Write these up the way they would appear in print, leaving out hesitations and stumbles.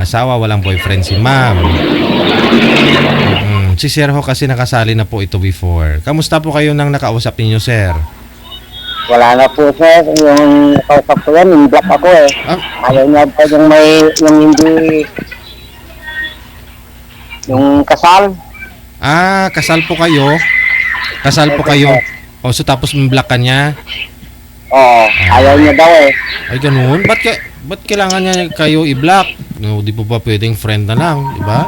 asawa, walang boyfriend si ma'am. Si sir ho kasi nakasali na po ito before. Kamusta po kayo nang nakausap ninyo, sir? Wala na po sir, yung kausap ko yan, yung block ako eh. Ah, Ayaw niya pa yung hindi, yung kasal. kasal po kayo? Kasal po kayo? O, so tapos block ka niya? Oo, ayaw niya daw eh. Ay, ganun? Ba't kailangan niya kayo i-block? No, di po ba pwedeng friend na lang, di ba?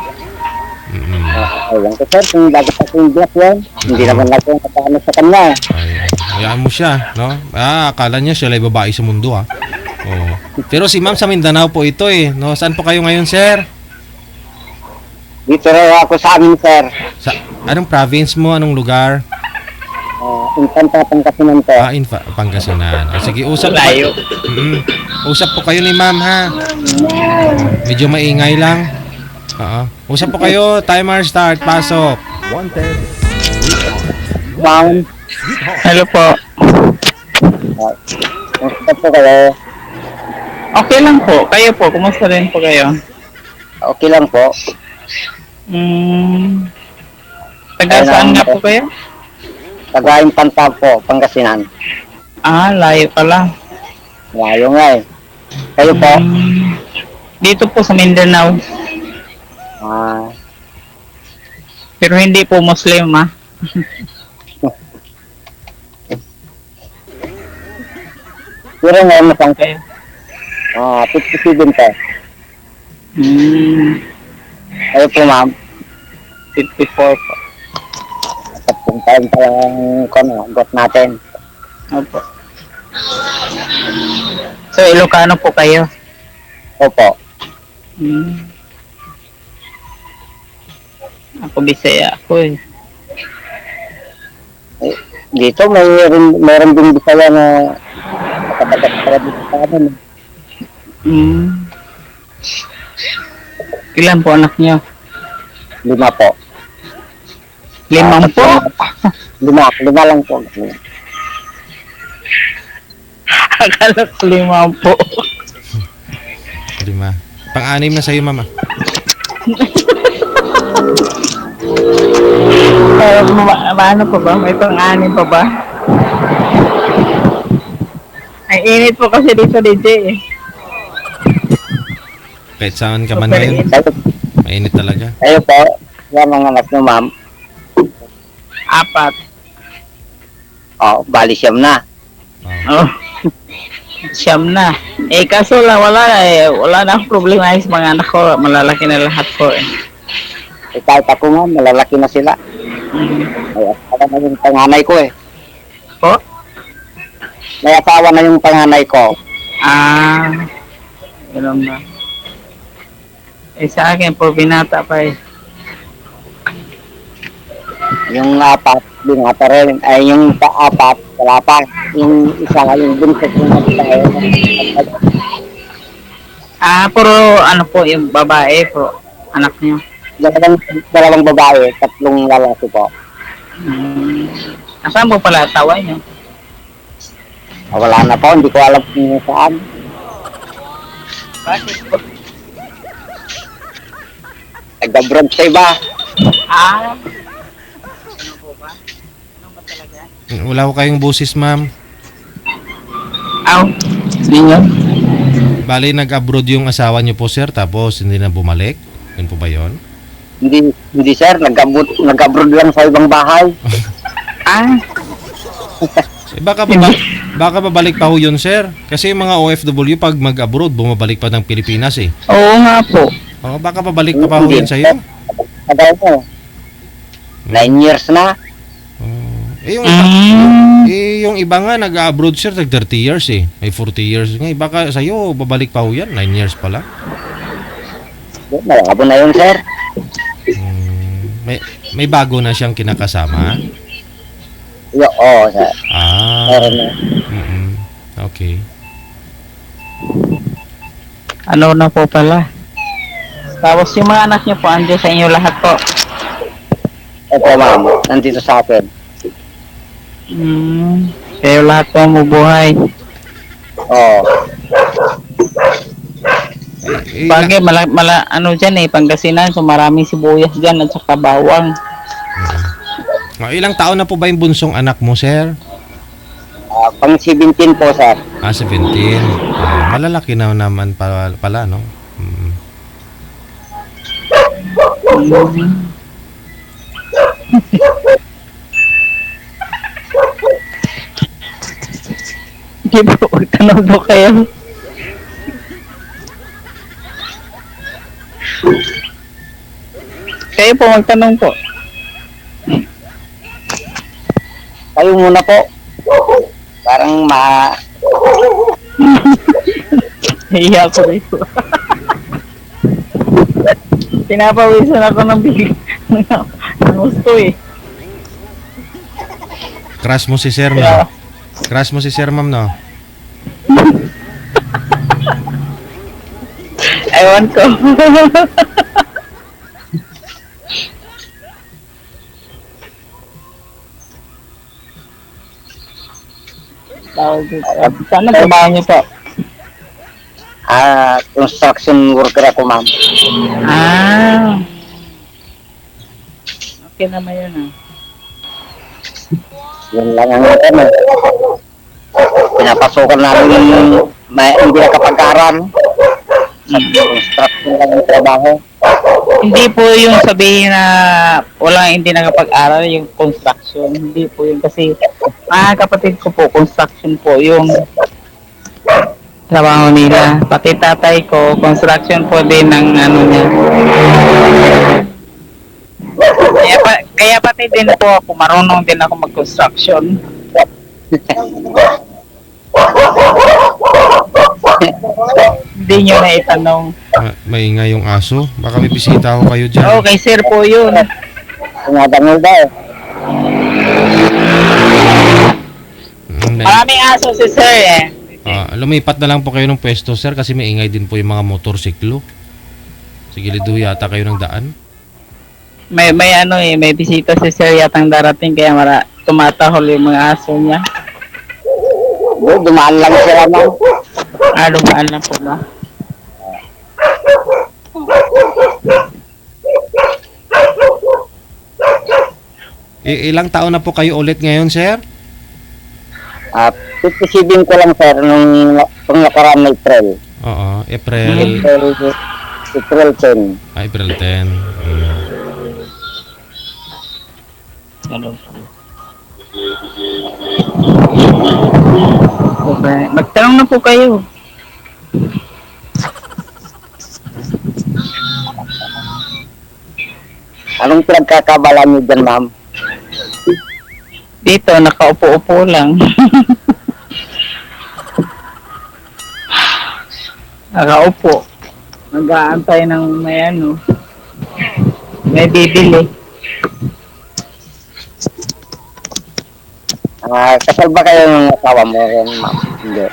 Ayun ko sir, kung lagi pa yung block yan, hindi naman lagi yung kasama sa kanya eh. Ay, hayaan mo siya, no? Akala niya siya ay babae sa mundo, ah. Oh. Pero si ma'am sa Mindanao po ito eh, no? Saan po kayo ngayon, sir? Dito raw ako sa amin sir. Sa anong province mo? Anong lugar? Infanta Pangasinan po. Pangasinan. O, sige, usap po. Usap po kayo ni ma'am, ha? Medyo maingay lang. Oo. Usap po kayo. Timer start. Pasok. Ma'am, Hello po. kumusta po kayo? Okay lang po. Kayo po, kumusta rin po kayo? Okay lang po. Taga saan nga po kayo? Taga Infanta po, Pangasinan. Layo pala. Layo nga eh. Kayo po? Dito po sa Mindanao. Pero hindi po Muslim, ha? Pero ngayon mo pang Kayo. 57 po. Kayo po ma'am. 54 po. Tatlong taon pa lang got natin. Opo. So, Ilocano po kayo? Opo. Ako Bisaya ako eh. Dito mayroon din Bisaya na nakatagat para dito sa amin. Ilan po anak niyo? 5 po. 5 po? 5 lang po. Akala ko 5 po. 5. Pang-anim na sa'yo, mama. Ano pa ba? May pang-anim pa ba? Ay, init po kasi dito, DJ eh. Kahit saan ka man ngayon, mainit talaga. Kayo po, yan mga anak nyo ma'am. 4. Bali siyam na. Oh. Siyam na. Kaso lang, wala na akong problema sa mga anak ko. Malalaki na lahat po eh. Kahit ako nga, malalaki na sila. May asawa na yung panganay ko eh. Po? May asawa na yung panganay ko. Ganun ba? Sa akin, po binata pa eh. Yung 4, binata rin. Ay, yung 4, wala pa. Yung isa, yung buntot yung tayo. Puro ano po, yung babae po, anak niyo. Dalawang babae, 3 lalaki po. Nasaan po pala tawa niyo? Wala na po, hindi ko alam kung saan. Bakit po? Nag-abroad sa iba. Ano po ba? Ano ba talaga? Wala ko kayong busis, ma'am. Ninyo? Bali, nag-abroad yung asawa niyo po, sir, tapos hindi na bumalik. Yun po ba yun? Hindi sir, nag-abroad lang sa ibang bahay. Baka babalik pa ho yun, sir. Kasi yung mga OFW, pag mag-abroad, bumabalik pa ng Pilipinas eh. Oo nga po. Baka babalik pa ho yun sa'yo. Tagal mo. 9 years na. Yung iba nga nag-abroad, sir, tag 30 years eh. May 40 years nga. Baka sa'yo, babalik pa ho yan. 9 years pala. Malabo na yun, sir. May bago na siyang kinakasama. Oo, sir. Meron na. Okay. Ano na po pala? Tapos yung mga anak niyo po, andyan sa inyo lahat po. Opo, ma'am. Nandito sa akin. Kayo lahat po mabuhay. Oo. Bagay, ano dyan eh, Pangasinan, so maraming sibuyas dyan at saka bawang. Ilang taon na po ba yung bunsong anak mo, sir? Pang 17 po, sir. 17. Malalaki na naman pala, no? Mm. Hindi po, tanong po kayo. Kayo po, magtanong po. Kayo muna po. Parang Hiya ko rito. Pinapawisan ako ng bigla. Ng gusto eh. Crush mo si sir, no? Kaya, Crush mo si sir, ma'am, no? ewan ko. Tawag dito. Sana trabaho niyo po. construction worker ako, ma'am. Ah. Okay naman yun ah. Yun lang ang ano. Pinapasukan namin yung hindi nakapag-aral. Sa construction lang yung trabaho. Hindi po yung sabihin na walang hindi nakapag-aral yung construction. Hindi po yun kasi mga kapatid ko po, construction po yung trabaho nila. Pati tatay ko, construction po din ng ano niya. Kaya pati din po ako, marunong din ako mag-construction. Hindi nyo na itanong. Maingay yung aso. Baka may bisita ako kayo dyan. Okay, sir po yun. Tumadangol daw. Maraming aso si sir eh. Lumipat na lang po kayo ng pwesto, sir, kasi may ingay din po yung mga motorsiklo. Sige, lido yata kayo ng daan. May ano eh, may bisita si sir yatang darating kaya tumatahol yung mga aso niya. Dumaan lang sila, ma'am. Dumaan lang po ba? Ilang taon na po kayo ulit ngayon, sir? 57 ko lang, sir, nung nakaraan na April. Oo, April April 10. April 10. Ano? Okay. Magtanong na po kayo. Anong pinagkakabala niyo dyan, ma'am? Dito, nakaupo-upo lang. Nakaupo. Nag-aantay ng may ano. May bibili. Kasal ba kayo ng asawa mo, ma'am? Hindi.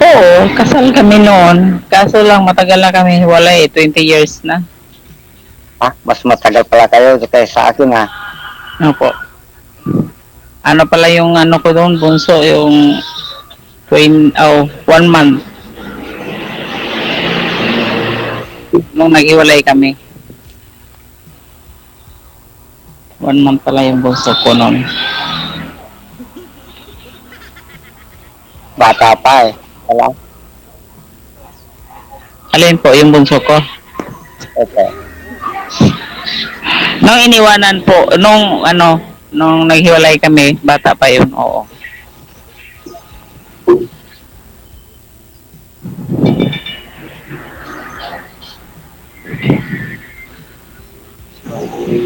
Oo, kasal kami noon. Kaso lang matagal na kami hiwalay, 20 years na. Mas matagal pala kayo kaysa sa akin, ha? Opo. Ano pala yung ano ko doon, bunso, yung 1 month. Nung nag-iwalay kami. 1 month pala yung bunso ko noon. Bata pa, eh. Wala? Alin po yung bunso ko? Okay. Nung iniwanan po, nung naghiwalay kami, bata pa yun, oo.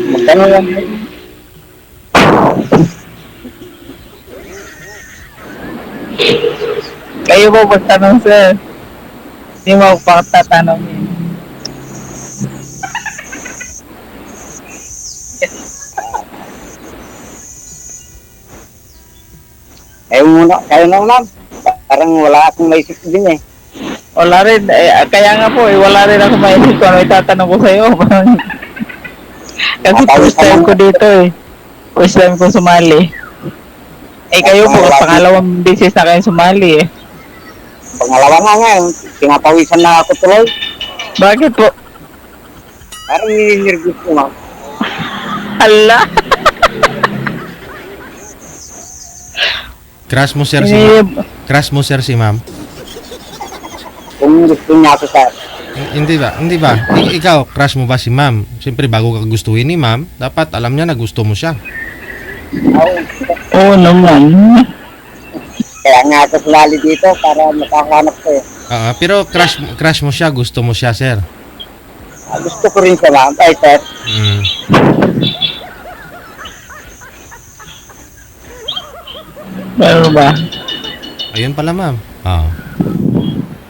Magkano lang? Kayo po magtanong, sir. Hindi mo ako patatanong. Kayo na, ma'am. Parang wala akong maisip din, eh. Wala rin. Kaya nga po, wala rin ako maisip kung ano itatanong ko sa'yo. Kasi first time ko dito eh. First time ko sumali. Kayo po, pangalawang beses na kayo sumali eh. Pangalawa nga ngayon, pinapawisan na ako tuloy. Bakit po? Parang nilirgis ko, ma'am. Hala. Crush mo sir si Eh, Crush mo sir si ma'am? Kung gusto niya ako, sir. Hindi ba? Hindi ba? Ikaw, crush mo ba si ma'am? Siyempre, bago ka gustuhin ni ma'am, dapat alam niya na gusto mo siya. Oo naman. Kaya nga ako sumali dito para makahanap ko eh. Pero crush mo siya, gusto mo siya, sir. Gusto ko rin siya, ma'am. Ay, sir. Mm. Meron ba? Ayun pala, ma'am.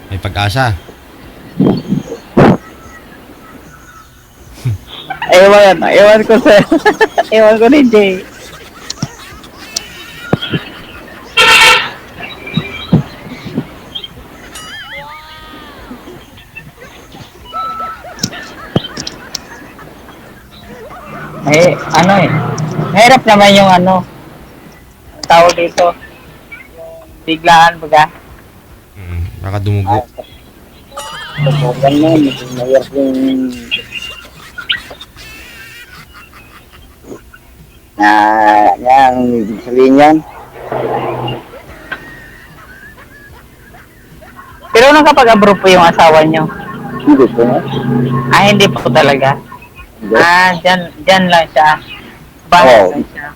May pag-asa. Ewan ko sir. Ewan ko ni Jay. Ano eh. Mahirap naman yung ano. Tawag dito. Biglaan baga. Baka dumugo. So, ganun. Mayroon yung ang ibig sabihin yan. Pero nakapag-abroad po yung asawa nyo? Hindi ko nga. Hindi po talaga. Hindi. Dyan lang siya. Bahay Oo. lang siya.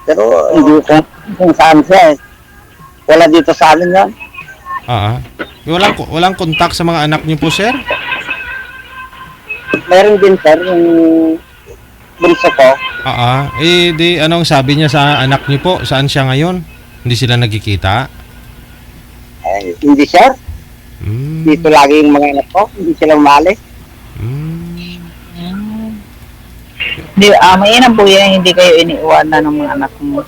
Pero hindi ko kung saan siya eh. Wala dito sa amin yan. Walang contact sa mga anak niyo po, sir? Meron din, sir, yung bunso ko. Di anong sabi niya sa anak niyo po? Saan siya ngayon? Hindi sila nagkikita? Hindi, sir. Mm. Dito lagi yung mga anak ko. Hindi sila umali. Di, mainam po yan, hindi kayo iniiwanan ng mga anak mo.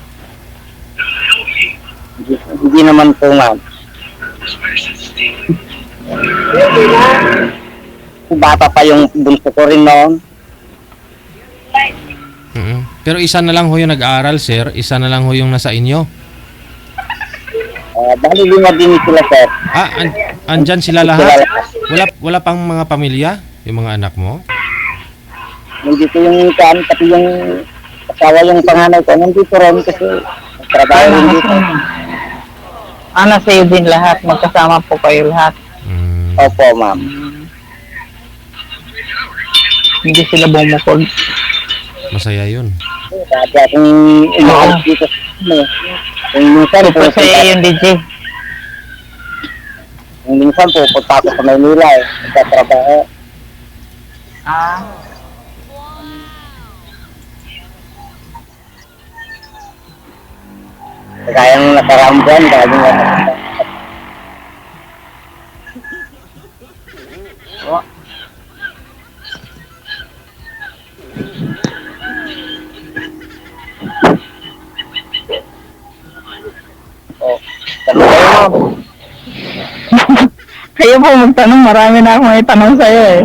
Hindi naman po, ma'am. Bata pa yung bunso ko rin noon. Pero isa na lang ho yung nag-aaral, sir. Isa na lang ho yung nasa inyo. Dahil lima din sila, sir. Andyan sila lahat? Wala pang mga pamilya? Yung mga anak mo? Nandito yung kaan, pati yung asawa yung panganay ko. Nandito rin kasi trabaho rin dito. Sa'yo din lahat, magkasama po kayo lahat. Opo, ma'am. Hindi sila bumukod. Masaya yun. Dati akong inaalis dito. Kung minsan, Super sa'yo yung DJ. kung minsan pupunta ako sa Maynila eh. Nagtatrabaho. Kaya nung nakaraang buwan, dahil nga tanong kayo, ma'am. Kayo po magtanong, marami na akong may tanong sa'yo eh.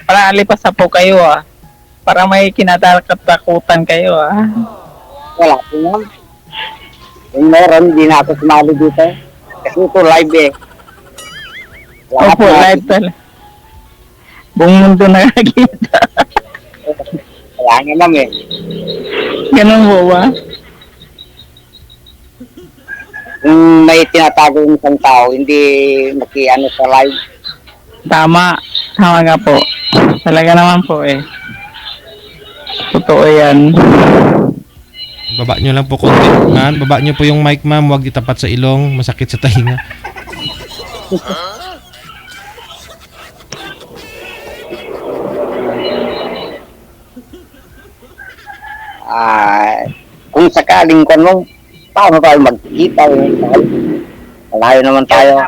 Para alipas po kayo Para may kinatakutan kayo Wala po, ma'am. Kung meron, hindi na ako sumali dito. Kasi ito live eh. Opo, live talaga. Buong mundo nakakita. Kaya nga, ma'am eh. Ganun po ba? Kung may tinatago yung isang tao, hindi makiano sa live. Tama. Tama nga po. Talaga naman po eh. Totoo yan. Baba nyo lang po konti. Ma'am, baba nyo po yung mic, ma'am. Huwag itapat sa ilong. Masakit sa tahinga. Kung sakaling ko nung paano tayo magkikita eh. Malayo naman tayo.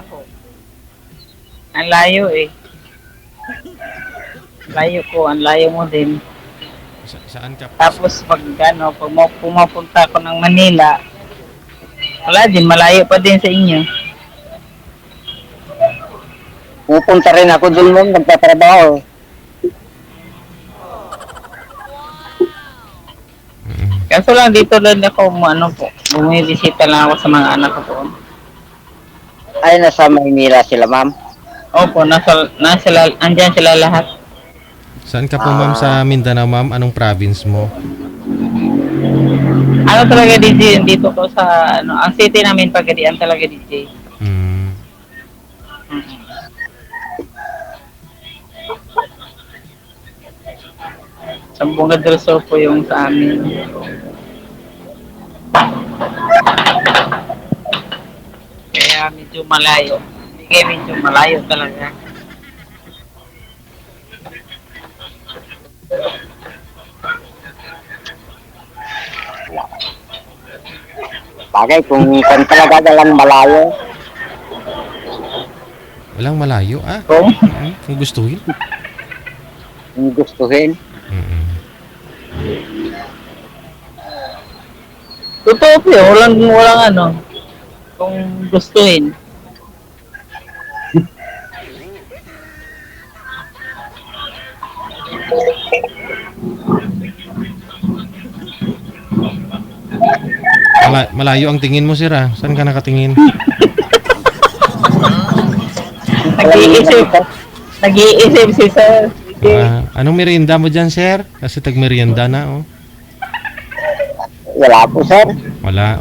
Ang layo eh. Layo ko, ang layo mo din. Saan ka? Tapos pag pumapunta ako ng Manila, wala din, malayo pa din sa inyo. Pupunta rin ako dun mo, nagtatrabaho. Kaso lang dito lang ako, ano po, bumibisita lang ako sa mga anak ko doon. Ay, nasa Maynila sila, ma'am. Opo, andyan sila lahat. Saan ka po ma'am sa Mindanao ma'am? Anong province mo? Ano talaga DJ, dito ko sa, ano, ang city namin Pagadian talaga DJ. Hmm. Sambunga del Sur po yung sa amin. Kaya medyo malayo. Hindi kaya medyo malayo talaga. Bagay, kung talaga dalang malayo, Walang malayo ah. Kung Kung gustuhin. kung gustuhin. Mm-mm. totoo po yun, walang ano, kung gustuhin. Malayo ang tingin mo sir ah. Saan ka nakatingin? Nag-iisip si Sir. Anong merienda mo dyan sir? Kasi tag-merienda na oh. Wala po, sir. Wala.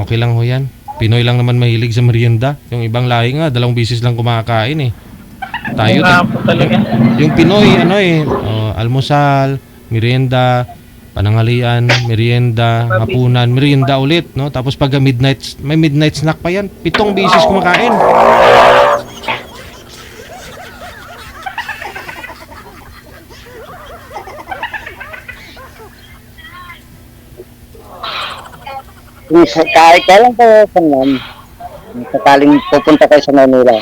Okay lang ho yan. Pinoy lang naman mahilig sa merienda. Yung ibang lahi nga, 2 bisis lang kumakain eh. Tayo, Po talaga. yung Pinoy, ano eh, almusal, merienda, pananghalian, merienda, hapunan, merienda ulit, no? Tapos pag midnight, may midnight snack pa yan. 7 bisis kumakain. Kahit kailan po sa ma'am, sakaling pupunta kayo sa Manila.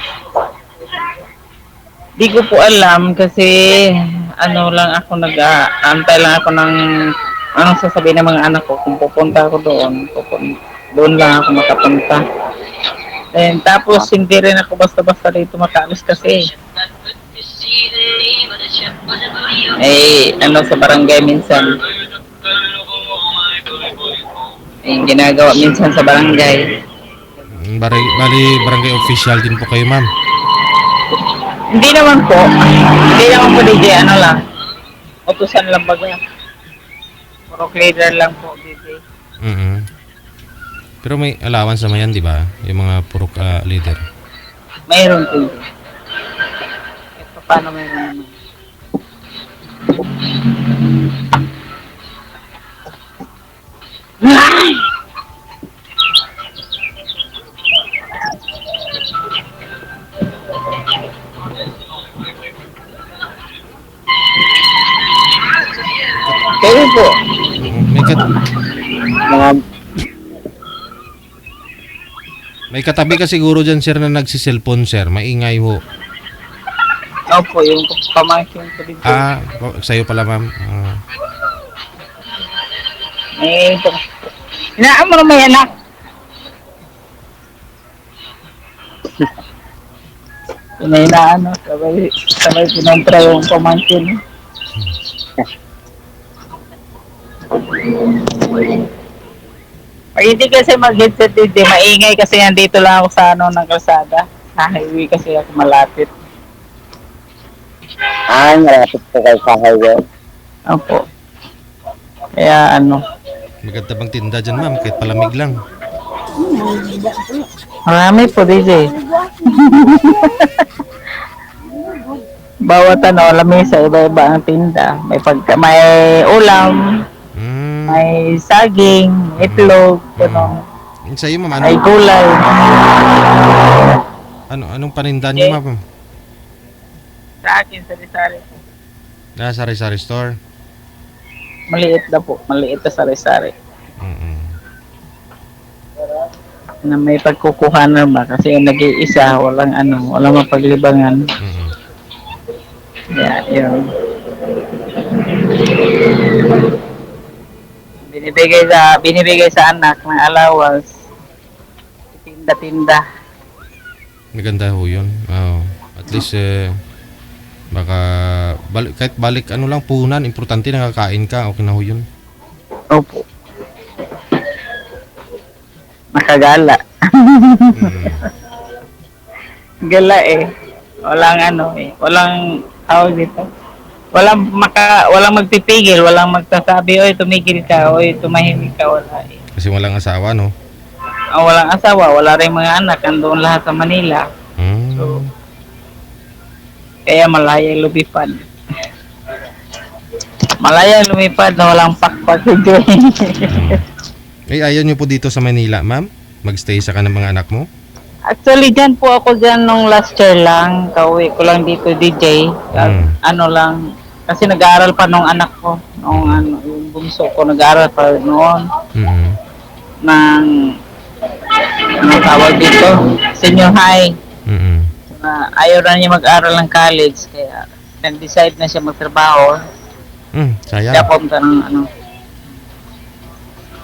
Di ko po alam kasi ano lang ako nag-aantay lang ako ng anong sasabihin ng mga anak ko kung pupunta ako doon. Doon lang ako makapunta. And tapos hindi rin ako basta-basta dito makaalis kasi ano sa barangay minsan ginagawa minsan sa barangay. Bali, barangay official din po kayo, ma'am. Hindi naman po DJ, ano lang, utusan lang baga. Puro leader lang po DJ. Mm-hmm. Pero may allowance naman yan, di ba? Yung mga purok leader. Mayroon po. Ito paano mayroon naman? Kayo po. Mga May katabi ka siguro dyan, sir, na nagsiselfone, sir. Maingay ho. Opo, yung pamangkin ko din po. Sa'yo pala, ma'am. Ito. Inaan mo naman yan, anak. Pinahinaan, no? Sabay pinontra yung pamangkin. Pag hindi kasi mag-headset dito, maingay kasi nandito lang ako sa ano ng kalsada. Sa highway kasi ako malapit. malapit po kayo sa highway. Opo. Kaya ano, Maganda bang tinda dyan, ma'am? Kahit palamig lang. marami po DJ. Bawat ano, lamesa, iba-iba ang tinda. May ulam, may saging, itlog, ano, Sa'yo, ma'am, may gulay. anong paninda niyo, ma'am? Sa akin, sari-sari. Sari-sari store. Maliit na po, maliit na sari-sari. Mm-mm. Na may pagkukuhanan ba kasi yung nag-iisa, walang mapaglibangan. Mm-mm. Yeah, yun. Binibigay sa anak ng allowance. Tinda-tinda. Maganda ho yun. At least, baka, kahit balik ano lang punan, importante nakakain ka. Okay na ho yun. Opo. nakagala. Mm. Gala eh. Walang ano eh. Walang tawag dito. Walang magpipigil, walang magsasabi, oy tumigil ka, oy tumahimik ka, wala eh. Kasi walang asawa, no? Walang asawa, wala rin mga anak, andoon lahat sa Manila. Mm. So, kaya malaya lumipad. Malaya lumipad na walang pakpak hindi. Eh, ayaw niyo po dito sa Manila, ma'am? Magstay sa ng mga anak mo? Actually, dyan po ako dyan nung last year lang. Kauwi ko lang dito, DJ. Ano lang, kasi nag-aaral pa nung anak ko. Nung ano, yung bunso ko, nag-aaral pa noon. Mm. Ng, ano tawag dito? Senior high. Mm. Ayaw na niya mag-aaral ng college. Kaya, nag-decide na siya magtrabaho. Sayang. Siya punta ng ano.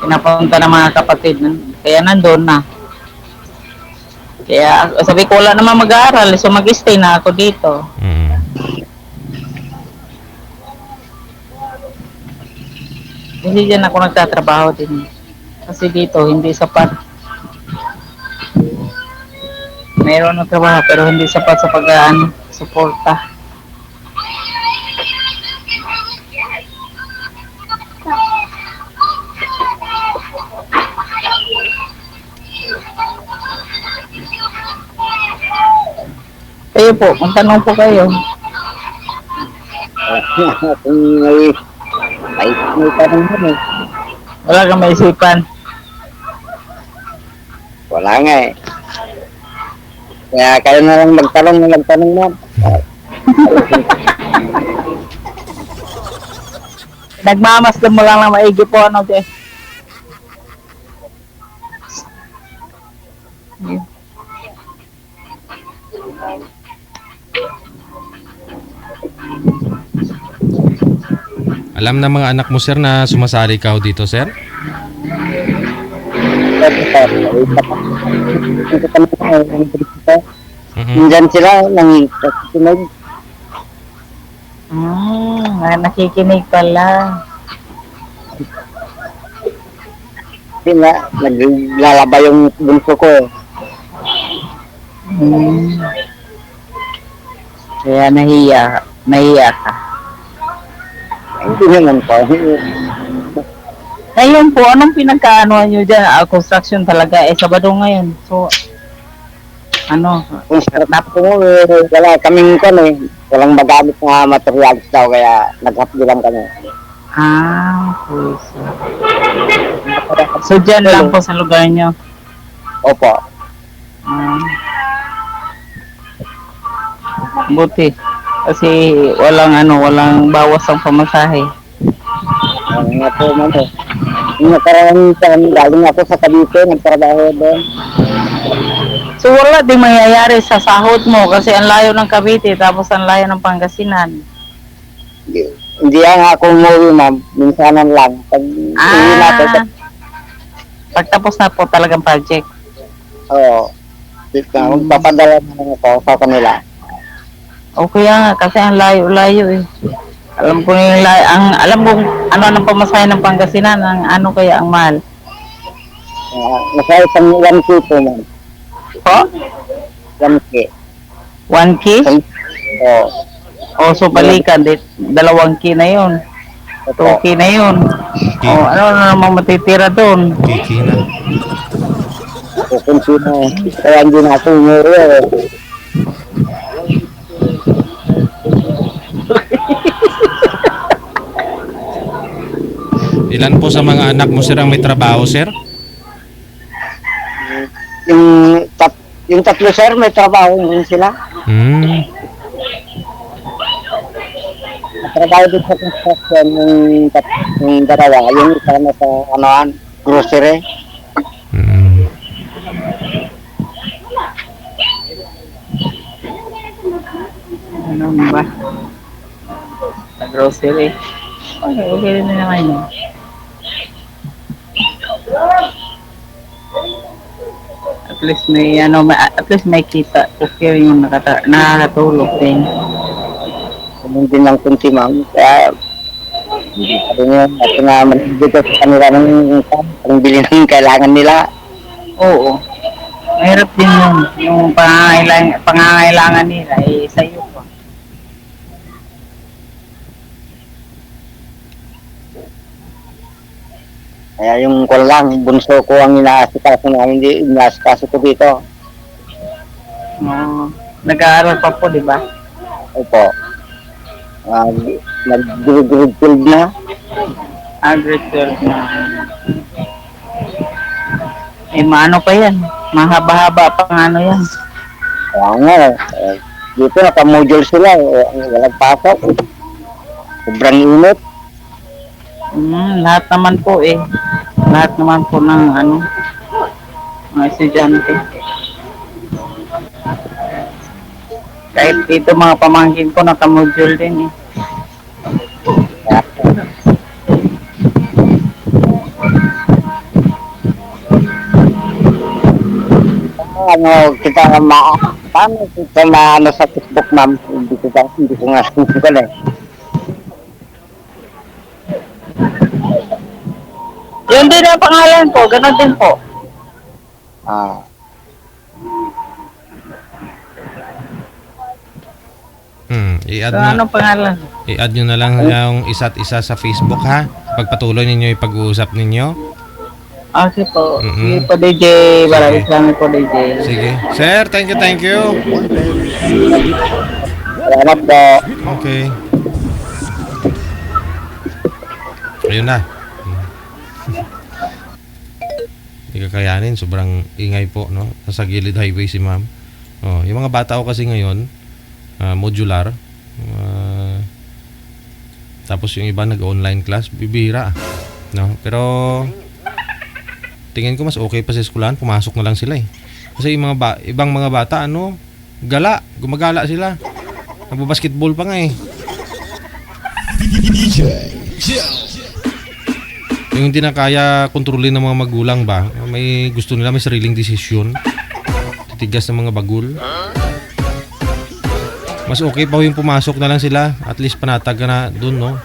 Pinapunta ng mga kapatid. Kaya nandun na. Kaya sabi ko wala naman mag-aaral. So mag-stay na ako dito. Mm. Kasi dyan ako nagtatrabaho din. Kasi dito hindi sapat. Mayroon ng trabaho pero hindi sapat sa pag-ano, suporta. Kayo po, kung tanong po kayo. Kung may tanong mo eh. Wala kang maisipan. Wala nga eh. Kaya kayo na lang magtanong mo. Nagmamasdan mo lang na maigi po ano te. Alam na mga anak mo, sir, na sumasali ka dito, sir? Mm-hmm. Minsan sila nang susunod. Nakikinig pala. Kasi nga, naglalaba yung bunso ko eh. Kaya nahiya ka. Hindi naman po. Ngayon po, anong pinagkaanuhan nyo dyan? Construction talaga. Sabado ngayon. So, ano? Kung sarap ko wala kaming eh. Walang magamit na materials daw, kaya naghapdi lang kami. Okay. So, dyan lang po sa lugar nyo? Opo. Buti. Kasi walang bawas ang pamasahe. Ano nga po, man eh. Yung nakarang galing ako sa Cavite, nagtrabaho doon. So wala din mangyayari sa sahod mo kasi ang layo ng Cavite tapos ang layo ng Pangasinan. Hindi nga ako umuwi, ma'am. Minsanan lang. Pag uwi na ako, pagtapos na po talagang project. oo. Magpapadala na ako sa kanila. Okay nga kasi ang layo-layo eh. Alam ko yung alam mo ano ang pamasahe ng Pangasinan, ang ano kaya ang mahal. Nasa isang 1K po, ma'am. Po? 1K. 1K? Oo. O so balikan, 2K na yun. 2K na yun. O ano na naman matitira doon? Kiki na. Kukunti na. Kaya hindi na ako umuwi eh. Ilan po sa mga anak mo, sir, ang may trabaho, sir? Yung tatlo, sir, may trabaho din sila. Trabaho din sa construction yung dalawa. Yung isa na sa grocery. Ano ba? Sa grocery. Okay na naman yun. At least may kita. Okay yung nakatulog din. Ganun din lang kunti, ma'am. Kaya, sabi niya, ito na manigit sa kanila ng bili ng kailangan nila. Oo. Mahirap din yun. Yung pangangailangan nila, eh, sa'yo pa. Kaya yung ko lang, bunso ko ang inaasikaso na hindi inaasikaso ko dito. Oo. Nag-aaral pa po, di ba? Opo. Nag-grade 12 na. Grade 12 na. Eh, maano pa yan? Mahaba-haba pa nga ano yan. Kaya nga, dito naka-module sila. Walang pasok. Sobrang init. Lahat naman po eh. Lahat naman po ng ano, mga estudyante. Kahit dito mga pamangkin ko naka-module din eh. Ano, kita paano kita maano sa Facebook, ma'am? Hindi ko nga eh. Yun din ang pangalan ko, ganun din po. Ah, I-add So, mo, anong pangalan? i-add nyo na lang yung isa't isa sa Facebook ha. Pagpatuloy ninyo yung pag-uusap ninyo. Okay po. Mm-mm. Sige po, DJ. Maraming salamat po, DJ. Sige. Sir, thank you. salamat po. Okay. Ayun na. Hindi kakayanin. Sobrang ingay po, no? Nasa gilid highway si ma'am. Oh, yung mga bata ko kasi ngayon, modular. Tapos yung iba nag-online class, bibira. No? Pero tingin ko mas okay pa sa eskwelahan, pumasok na lang sila eh. Kasi yung mga ibang mga bata, gumagala sila. Nagbabasketball pa nga eh. Yung hindi na kaya kontrolin ng mga magulang ba, may gusto nila, may sariling desisyon. Titigas ng mga bagul. Mas okay pa yung pumasok na lang sila. At least panatag ka na dun, no?